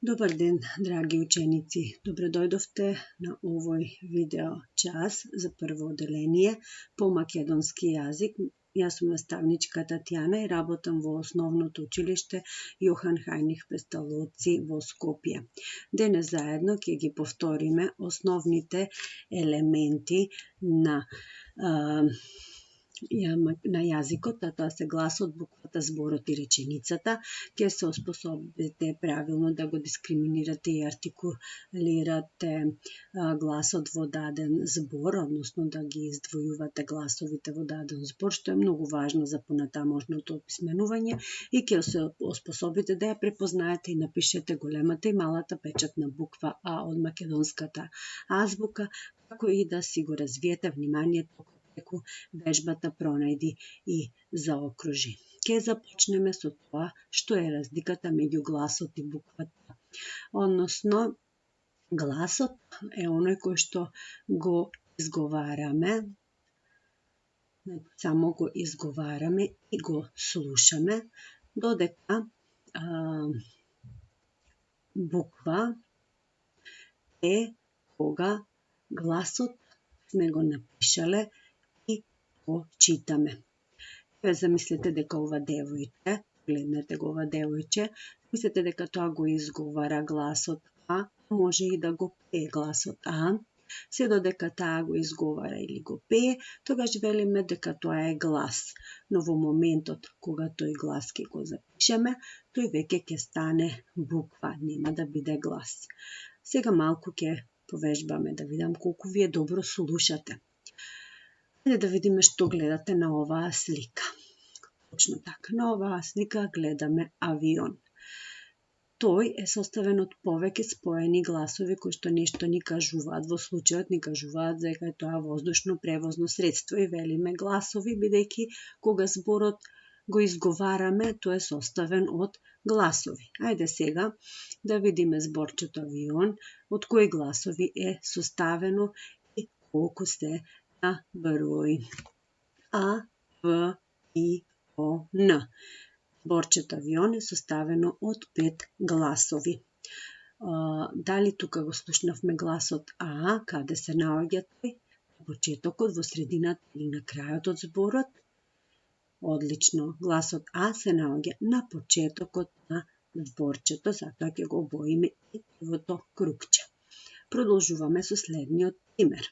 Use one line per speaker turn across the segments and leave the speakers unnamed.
Dobar den, dragi učenici. Dobrodojdovte na ovoj video čas za prvo odelenije po makedonski jazik. Ja sam nastavnička Tatjana i rabotam vo osnovno učilište Johan Heinrich Pestalozzi vo Skopje. Danes zajedno ќе ги повториме основните елементи на јазикот, а тоа се гласот, буквата, зборот и реченицата. Ќе се оспособите правилно да го дискриминирате и артикулирате гласот во даден збор, односно да ги издвојувате гласовите во даден збор, што е многу важно за понатамошното описменување, и ќе се оспособите да ја препознаете и напишете големата и малата печатна буква А од македонската азбука, како и да си го развиете вниманието преку вежбата пронајди и заокружи. Ке започнеме со тоа што е разликата меѓу гласот и буквата. Односно, гласот е оној кој што го изговараме, само го изговараме и го слушаме, додека буква е кога гласот сме го напишале и го читаме. Ве замислете дека ова девојче, гледнете го ова девојче, мислете дека тоа го изговара гласот А, може и да го пее гласот А. Се додека таа го изговара или го пее, тогаш велиме дека тоа е глас. Но во моментот кога тој глас ќе го запишеме, тој веќе ќе стане буква, нема да биде глас. Сега малку ќе повежбаме да видам колку вие добро слушате. Ајде да видиме што гледате на оваа слика. Точно така, на оваа слика гледаме авион. Тој е составен од повеќе споени гласови кои што нешто ни кажуваат. Во случајот ни кажуваат дека е тоа воздушно превозно средство и велиме гласови, бидејќи кога зборот го изговараме, тој е составен од гласови. Ајде сега да видиме зборчето авион, од кои гласови е составено и колку се на број. А, В, И, О, Н. Зборчето авион е составено од 5 гласови. Дали тука го слушнавме гласот А, каде се наоѓа тој? На почетокот, во средината или на крајот од зборот? Одлично, гласот А се наоѓа на почетокот на зборчето, затоа ќе го обоиме и првото кругче. Продолжуваме со следниот пример.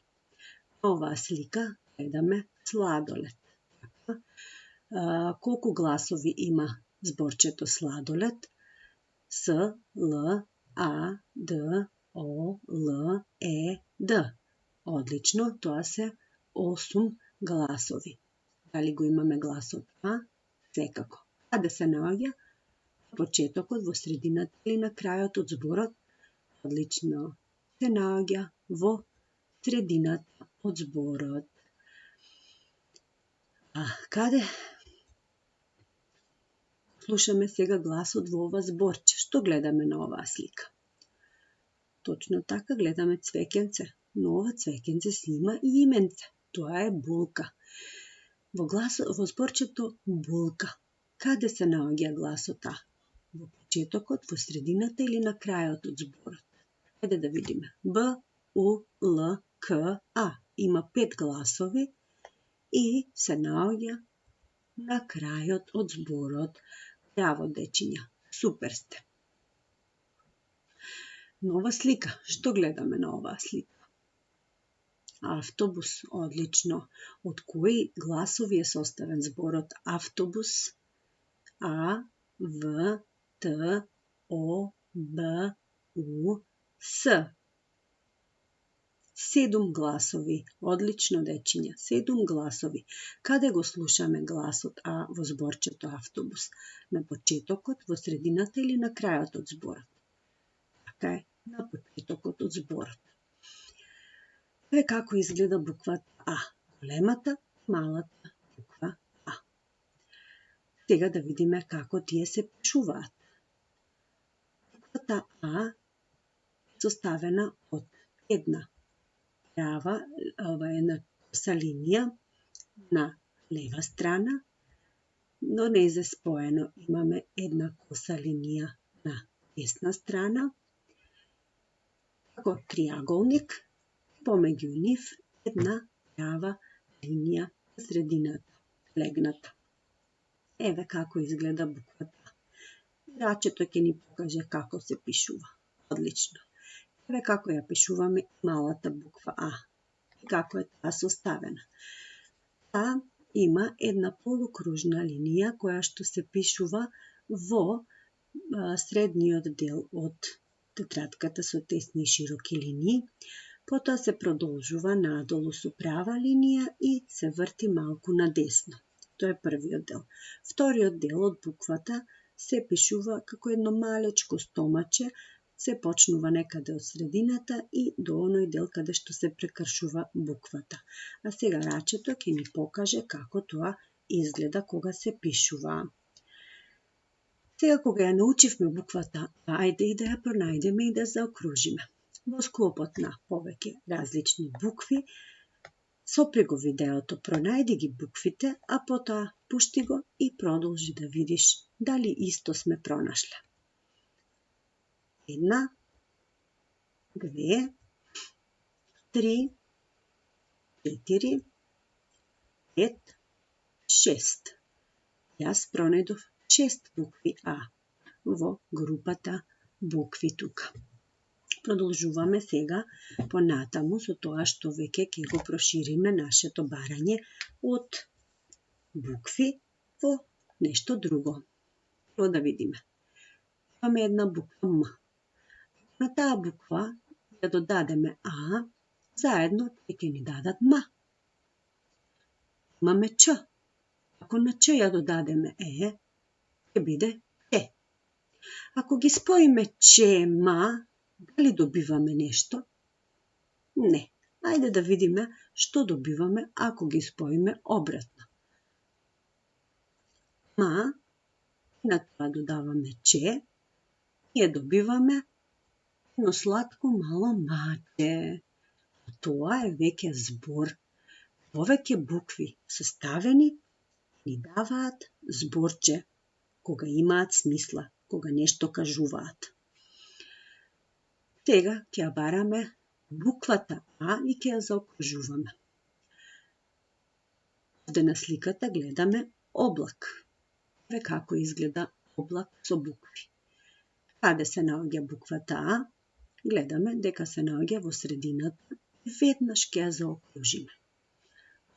На оваа слика гледаме сладолед. Колку гласови има зборчето сладолед? С, Л, А, Д, О, Л, Е, Д. Одлично, тоа се 8 гласови. Дали го имаме гласот А? Секако. Каде се наоѓа? На почетокот, во средината или на крајот од зборот? Одлично, се наоѓа во средината од зборот. Каде слушаме сега гласот во ова зборче? Што гледаме на оваа слика? Точно така, гледаме цвеќенце, но ова цвеќенце си има и именце. Тоа е булка. Во зборчето булка, каде се наоѓа гласот А? Во почетокот, во средината или на крајот од зборот? Ајде да видиме. Б, У, Л, К, А. Има 5 гласови и се наоѓа на крајот од зборот. Браво, дечиња, супер сте. Нова слика. Што гледаме на оваа слика? Автобус, одлично. Од кои гласови е составен зборот автобус? А, В, Т, О, Б, У, С. 7 гласови. Одлично, дечиња. 7 гласови. Каде го слушаме гласот А во зборчето автобус? На почетокот, во средината или на крајот од зборот? Така е, на почетокот од зборот. Еве како изгледа буквата А. Големата, малата буква А. Сега да видиме како тие се пишуваат. Буквата А е составена од една права, една коса линија на лева страна, но не е споено. Имаме една коса линија на desna strana, како триаголник, помеѓу нив една права линија на средината, легната. Еве како изгледа буквата. Рачето ќе ни покаже како се пишува. Одлично. Еве како ја пишуваме малата буква А и како е таа составена. Таа има една полукружна линија која што се пишува во средниот дел од тетрадката со тесни и широки линии, потоа се продолжува надолу со права линија и се врти малку надесно. Тоа е првиот дел. Вториот дел од буквата се пишува како едно малечко стомаче, се почнува некаде од средината и до оној дел каде што се прекршува буквата. А сега рачето ќе ни покаже како тоа изгледа кога се пишува. Сега кога ја научивме буквата, ајде и да ја пронајдеме и да заокружиме. Во склопот на повеќе различни букви, сопри го видеото, пронајди ги буквите, а потоа пушти го и продолжи да видиш дали исто сме пронашле. 1, 2, 3, 4, 5, 6. Јас пронајдов 6 букви А во групата букви тука. Продолжуваме сега понатаму со тоа што веќе ќе го прошириме нашето барање од букви во нешто друго. Прво да видиме. Имаме една буква М. На таа буква ја додадеме А, заедно те ќе ни дадат М. Имаме Ч. Ако на Ч ја додадеме Е, ќе биде Е. Ако ги споиме Ч, М, дали добиваме нешто? Не. Ајде да видиме што добиваме ако ги споиме обратно. М, на тоа додаваме Ч, ние добиваме едно сладко мало маче. Тоа е веќе збор. Повеќе букви составени ни даваат зборче, кога имаат смисла, кога нешто кажуваат. Сега ќе ја бараме буквата А и ќе ја заокружуваме. Овде на сликата гледаме облак. Еве како изгледа облак со букви. Каде се наоѓа буквата А? Гледаме дека се наоѓа во средината и веднаш ќе ја заокружиме.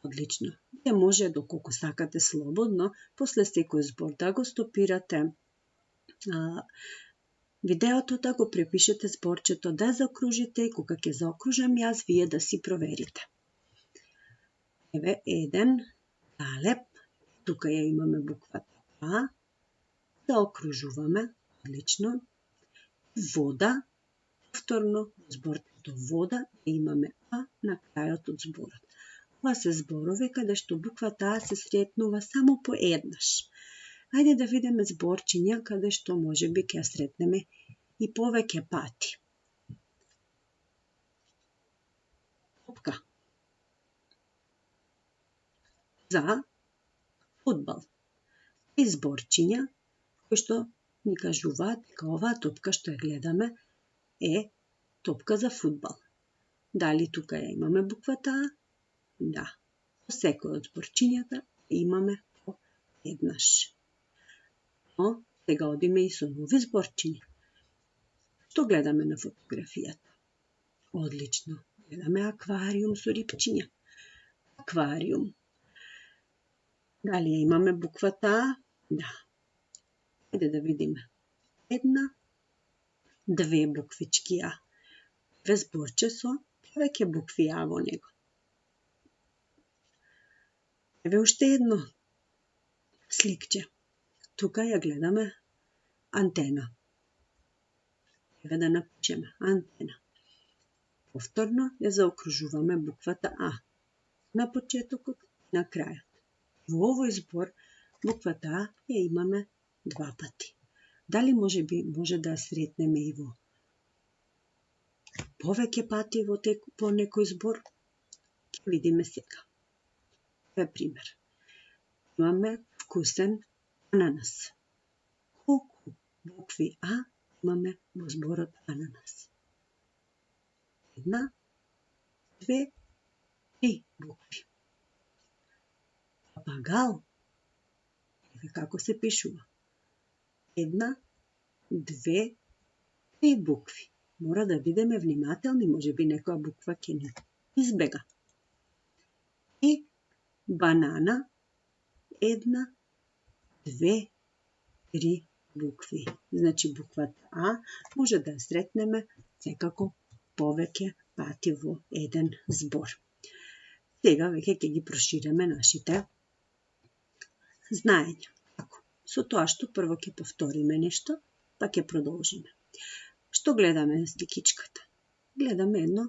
Одлично. Вие може доколку сакате слободно, после секој збор да го стопирате видеото, да го препишете зборчето, да заокружите и кога ќе заокружам јас, вие да си проверите. Еве еден галеб, тука ја имаме буквата А, заокружуваме, одлично. Вода, повторно зборчето вода, имаме А на крајот од зборот. Ова се зборови каде што буквата А се сретнува само по еднаш. Ајде да видиме зборчиња каде што можеби ќе ја сретнеме и повеќе пати. Топка. За фудбал. И зборчиња кои што ни кажуваат дека оваа топка што ја гледаме е топка за фудбал. Дали тука ја имаме буквата А? Да. Во секој од зборчињата имаме по еднаш. Но сега одиме и со нови зборчиња. Што гледаме на фотографијата? Одлично. Гледаме аквариум со рипчиња. Аквариум. Дали ја имаме буквата А? Да. Ајде да видиме. Една, две буквички А. Ве зборче со повеќе букви А во него. Еве уште едно сликче. Тука ја гледаме антена. Еве да напишеме антена. Повторно ја заокружуваме буквата А. На почетокот и на крајот. Во овој збор буквата А ја имаме два пати. Дали може да ја сретнеме и во повеќе пати во некој збор? Ќе видиме сега. Еве пример. Имаме вкусен ананас. Колку букви А imamo zbor od ananas. 1, 2, 3 bukvi. Papagal, kako se pišu? 1, 2, 3 bukvi. Mora da budeme vнимателни, може би некоја буква ќе ни избега. И банана, 1, 2, 3 букви. Значи буквата А може да ја сретнеме секако повеќе пати во еден збор. Сега веќе ќе ги проширеме нашите знаења. Со тоа што прво ќе повториме нешто, па ќе продолжиме. Што гледаме на сликичката? Гледаме едно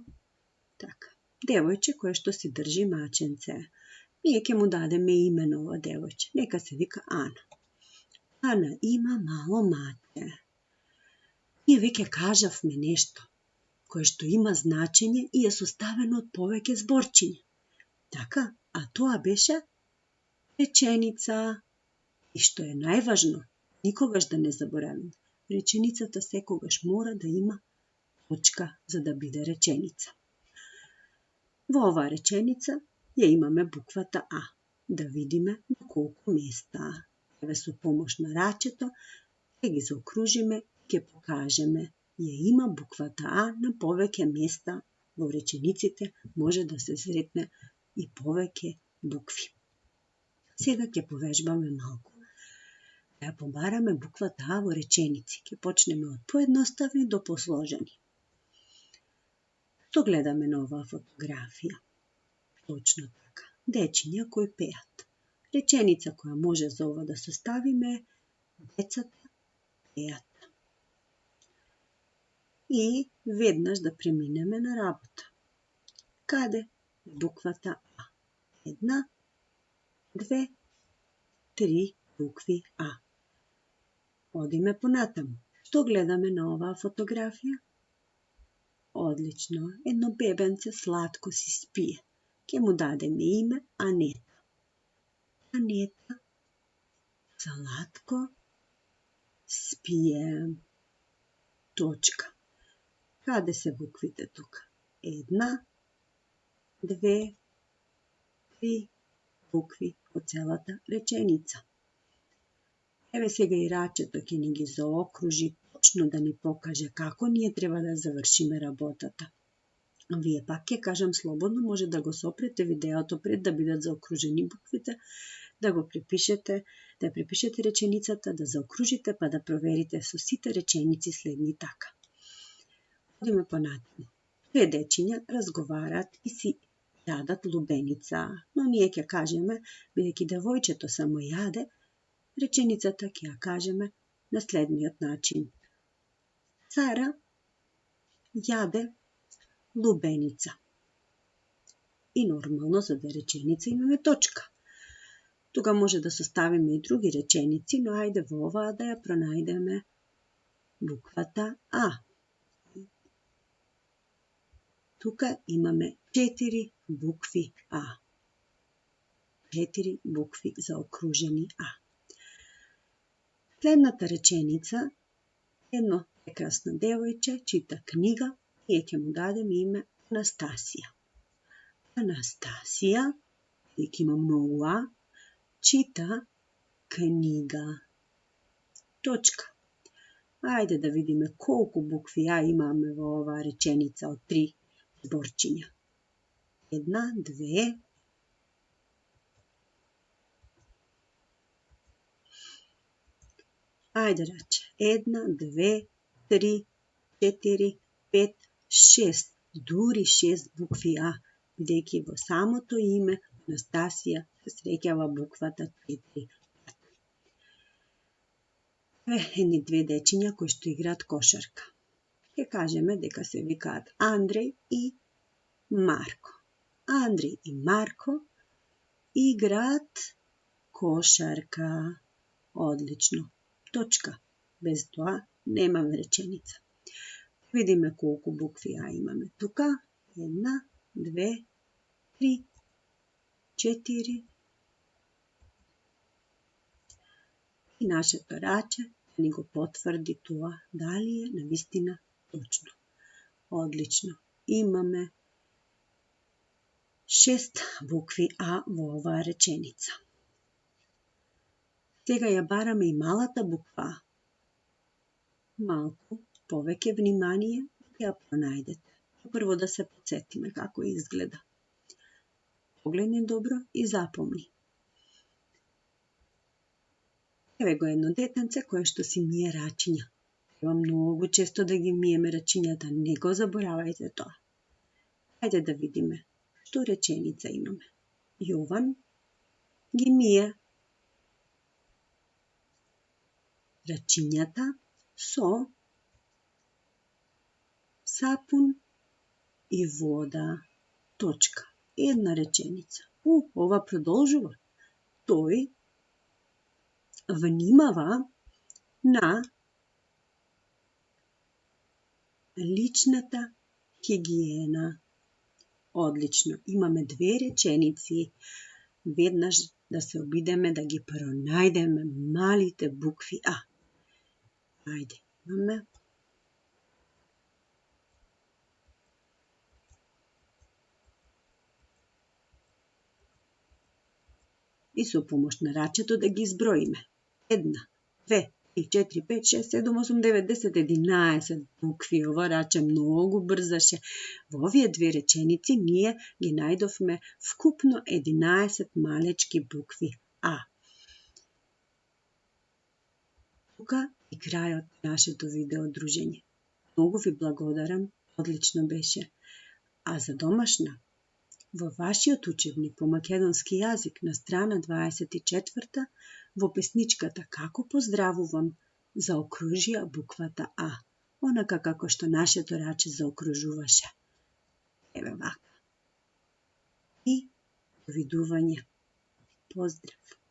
така девојче кое што си држи маченце. Ние ќе му дадеме име на ова девојче. Нека се вика Ана. Ана има мало маче. Ние веќе кажавме нешто кое што има значење и е составено од повеќе зборчиња. Така, а тоа беше реченица. И што е најважно, никогаш да не забораваме. Реченицата секогаш мора да има точка за да биде реченица. Во оваа реченица ја имаме буквата А. Да видиме на колку места. Еве со помош на рачето ќе ги заокружиме и ќе покажеме. Ја има буквата А на повеќе места во речениците, може да се сретне и повеќе букви. Сега ќе повежбаме малку. Да ја побараме буквата А во реченици. Ќе почнеме од поедноставни до посложени. Што гледаме на оваа фотографија? Точно така. Дечиња кои пеат. Реченица која може за ова да составиме децата пеат. И веднаш да преминеме на работа. Каде? Буквата А. 1, 2, 3 букви А. Одиме понатаму. Што гледаме на оваа фотографија? Одлично. Едно бебенце сладко си спие. Ке му дадеме име Анета. Анета сладко спие. Точка. Каде се буквите тука? 1, 2, 3 букви по целата реченица. Еве сега и рачето ќе ни ги заокружи, точно да ни покаже како ние треба да завршиме работата. Вие пак ќе кажам слободно, може да го сопрете видеото пред да бидат заокружени буквите, да го препишете, да ја препишете реченицата, да заокружите, па да проверите со сите реченици следни така. Одиме понатаму. Две дечиња разговараат и си јадат лубеница, но ние ќе кажеме, бидејќи девојчето само јаде, реченицата ќе ја кажеме на следниот начин. Сара јаде лубеница. И нормално за да реченица имаме точка. Тука може да составиме и други реченици, но ајде во оваа да ја пронајдеме буквата А. Тука имаме 4 букви А. 4 букви заокружени А. Следната реченица, едно прекрасно девојче чита книга и ќе му дадеме име Анастасија. Анастасија, ќе има многу А, чита книга. Точка. Ајде да видиме колку букви А имаме во оваа реченица од 3 зборчиња. 1, 2, ајде раче. 1, 2, 3, 4, 5, 6. Дури 6 букви А, бидејќи во самото име Анастасија се среќава буквата 4. Едни две дечиња кои што играат кошарка. Ќе кажеме дека се викаат Андреј и Марко. Андреј и Марко играат кошарка. Одлично. Точка. Без тоа немаме реченица. Видиме колку букви А имаме тука. 1, 2, 3, 4. И нашето раче ni го потврди тоа дали е навистина точно. Одлично. Имаме 6 букви А во оваа реченица. Сега ја бараме и малата буква А. Малку повеќе внимание да ја пронајдете. Прво да се подсетиме како изгледа. Погледни добро и запомни. Еве го едно детенце кое што си мие рачиња. Треба многу често да ги миеме рачињата, не го заборавајте тоа. Хајде да видиме што реченица имаме. Јован ги мие рачињата со сапун и вода. Точка. Една реченица. Ова продолжува. Тој внимава на личната хигиена. Одлично. Имаме 2 реченици. Веднаш да се обидеме да ги пронајдеме малите букви А. Ајде, имаме. И со помош на рачето да ги изброиме. 1, 2, 3, 4, 5, 6, 7, 8, 9, 10, 11 букви. Ова раче многу брзаше. Во овие 2 реченици ние ги најдовме вкупно 11 малечки букви А. Тука и крајот нашето видео дружење. Многу ви благодарам, одлично беше. А за домашна, во вашиот учебник по македонски јазик на страна 24 во песничката Како поздравувам, заокружија буквата А, онака како што нашето раче заокружуваше. Еве вака. И довидување. Поздрав!